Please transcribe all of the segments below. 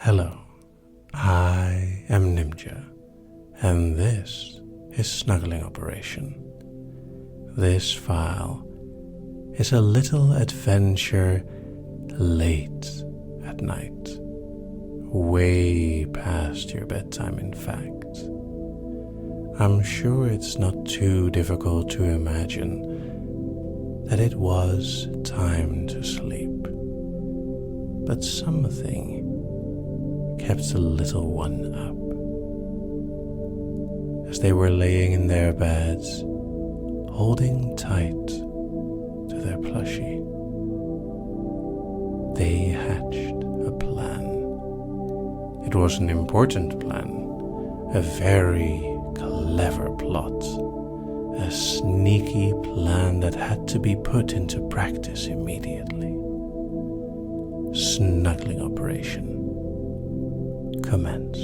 Hello, I am Nimja, and this is Snuggling Operation. This file is a little adventure late at night, way past your bedtime in fact. I'm sure it's not too difficult to imagine that it was time to sleep, but something kept the little one up. As they were laying in their beds, holding tight to their plushie, they hatched a plan. It was an important plan, a very clever plot, a sneaky plan that had to be put into practice immediately. Snuggling Operation. Commence.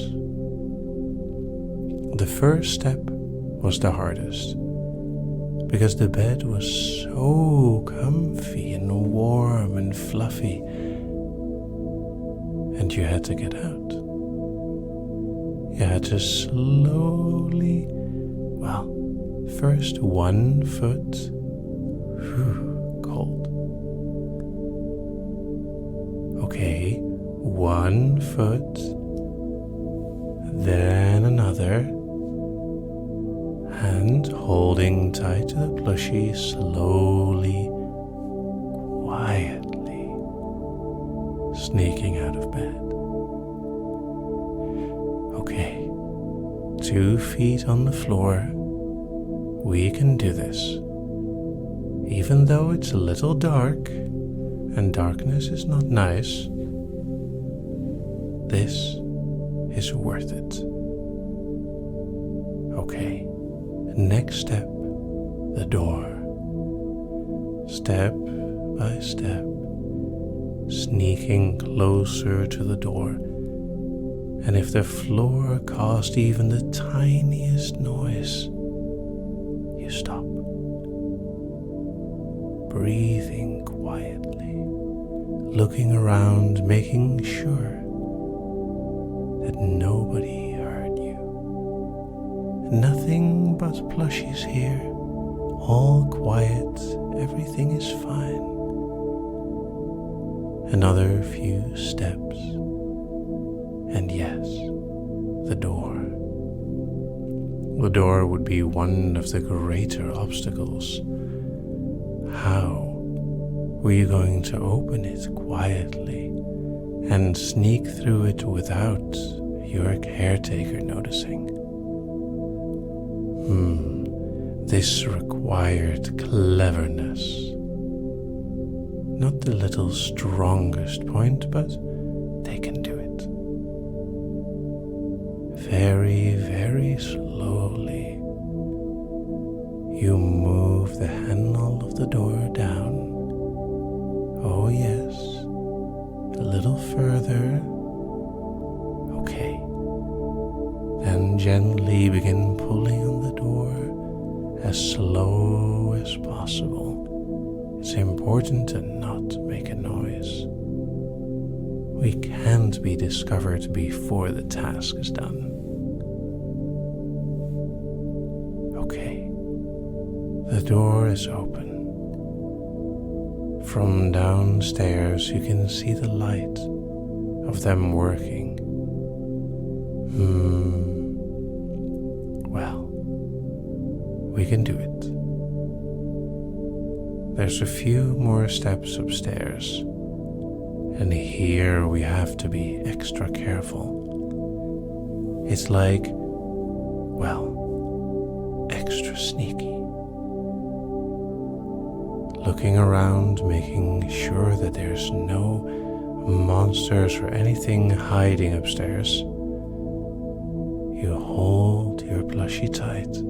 The first step was the hardest, because the bed was so comfy and warm and fluffy, and you had to get out. You had to slowly, first 1 foot, cold. Okay, 1 foot, then another, and holding tight to the plushie, slowly, quietly sneaking out of bed. Okay, 2 feet on the floor. We can do this. Even though it's a little dark, and darkness is not nice, this is worth it. Okay, next step, the door. Step by step, sneaking closer to the door. And if the floor caused even the tiniest noise, you stop. Breathing quietly, looking around, making sure that nobody heard you. Nothing but plushies here, all quiet, everything is fine. Another few steps, and yes, the door. The door would be one of the greater obstacles. How were you going to open it quietly and sneak through it without your caretaker noticing? This required cleverness. Not the little strongest point, but they can do it. Very, very slowly, you move the handle of the door down. Oh yes, a little further. Okay. Then gently begin pulling on the door as slow as possible. It's important to not make a noise. We can't be discovered before the task is done. Okay, the door is open. From downstairs you can see the light of them working. We can do it. There's a few more steps upstairs, and here we have to be extra careful. It's like, extra sneaky. Looking around, making sure that there's no monsters or anything hiding upstairs. You hold your plushie tight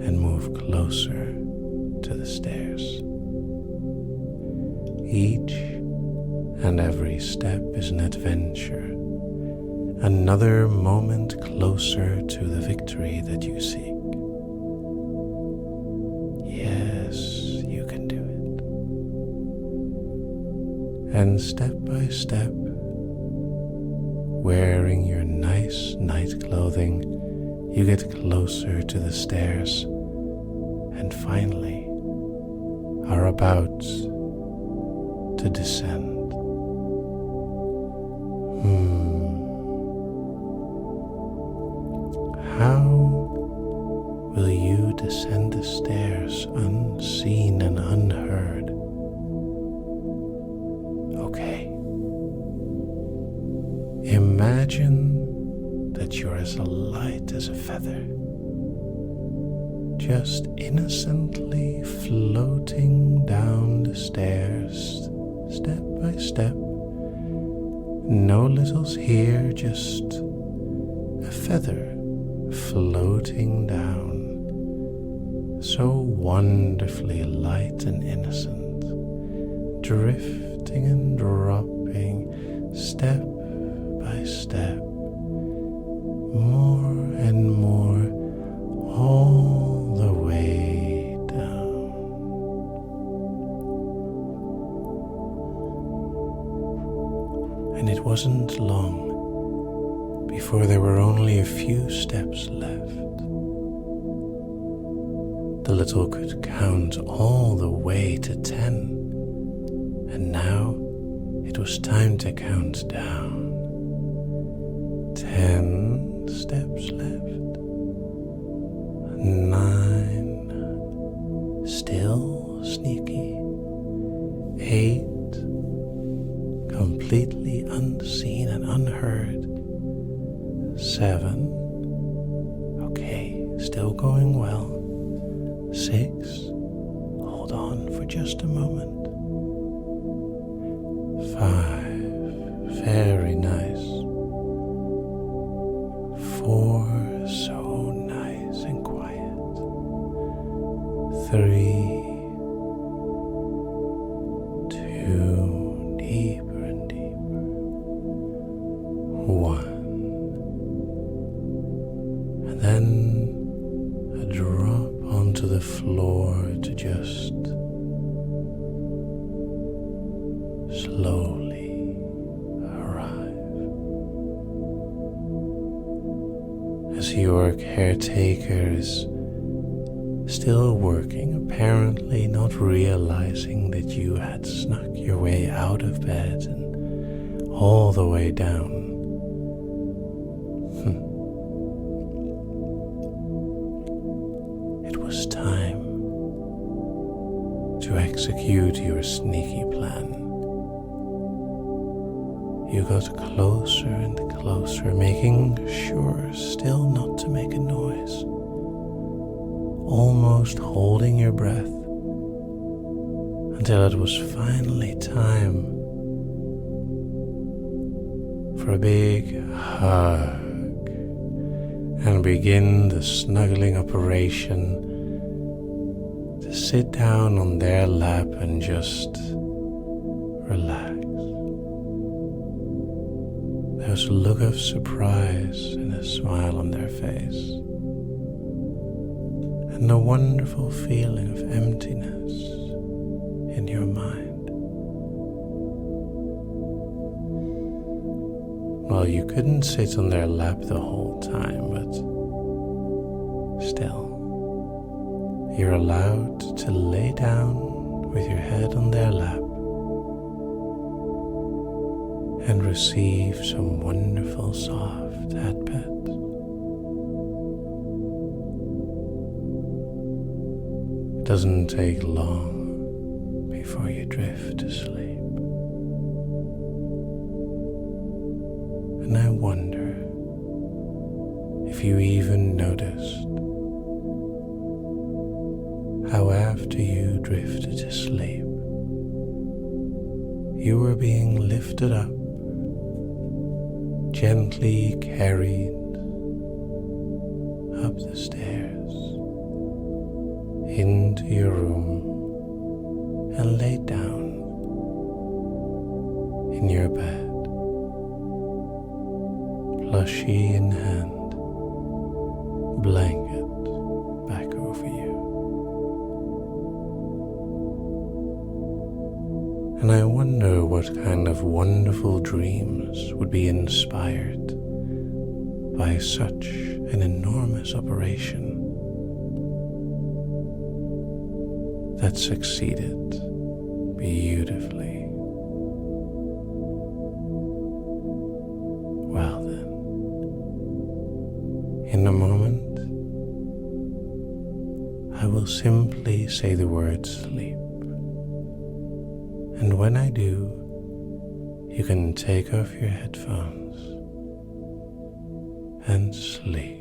and move closer to the stairs. Each and every step is an adventure, another moment closer to the victory that you seek. Yes, you can do it. And step by step, wearing your nice night clothing, you get closer to the stairs and finally are about to descend. How will you descend the stairs unseen and unheard? Okay. Imagine that you're as light as a feather, just innocently floating down the stairs, step by step. No littles here, just a feather floating down, so wonderfully light and innocent, drifting and dropping step by step, more and more, all the way down. And it wasn't long before there were only a few steps left. The little could count all the way to 10, and now it was time to count down. 10 steps left. 9, still sneaky. 8, completely unseen and unheard. 7, okay, still going well. 6, hold on for just a moment. 5, very nice. 4, so nice and quiet. 3, 2, deeper and deeper. 1. And then a drop onto the floor to just slowly arrive. As your caretaker is still working, apparently not realizing that you had snuck your way out of bed and all the way down. It was time to execute your sneaky plan. You got closer and closer, making sure still not to make a noise, almost holding your breath until it was finally time for a big hug and begin the snuggling operation, to sit down on their lap and just relax. There was a look of surprise and a smile on their face, and a wonderful feeling of emptiness in your mind. Well, you couldn't sit on their lap the whole time, but still, you're allowed to lay down with your head on their lap and receive some wonderful soft head pets. It doesn't take long before you drift to sleep. And I wonder if you even noticed how after you drifted to sleep, you were being lifted up, gently carried up the stairs into your room and laid down in your bed, plushie in hand, blanket back over you. And I wonder what kind of wonderful dreams would be inspired by such an enormous operation that succeeded beautifully. Well then, in a moment, I will simply say the word sleep. And when I do, you can take off your headphones and sleep.